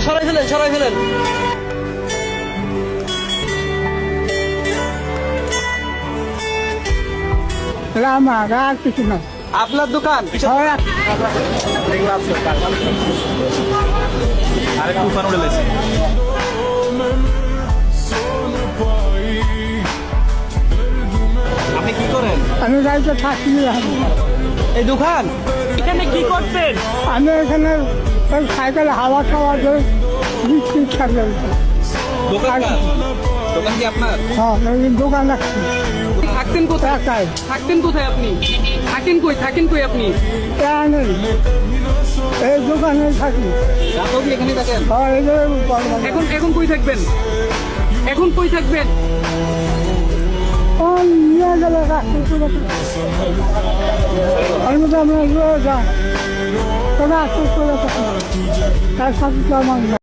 সরাই ফেলেন, সরাই ফেলেন। আমার আর কিছু না। আপনার দোকান? আরেকটু উফান উড়ে লেছে। আপনি কি করেন? আমি গাড়িতে থাকি। এই দোকান এখানে কি করতেন? আমি এখানে ওই সাইকেল হাওয়া খাওয়া দিয়ে বিক্রি থাকে। দোকান দোকান কি আপনার? হ্যাঁ, এই দোকান রাখছি। থাকতেন কোথায়? একাই। থাকতেন কোথায় আপনি? থাকেন কই? থাকেন কই আপনি? এখানে এই দোকানে থাকি। রাতেও কি এখানে থাকেন? হ্যাঁ, এই যে এখন এখন কই থাকবেন? এখন কই থাকবেন? নিয়ে গেলে রাখছি। আমি তো আমরা যাই তবে আসতে করে তার সাথে তো আমার না।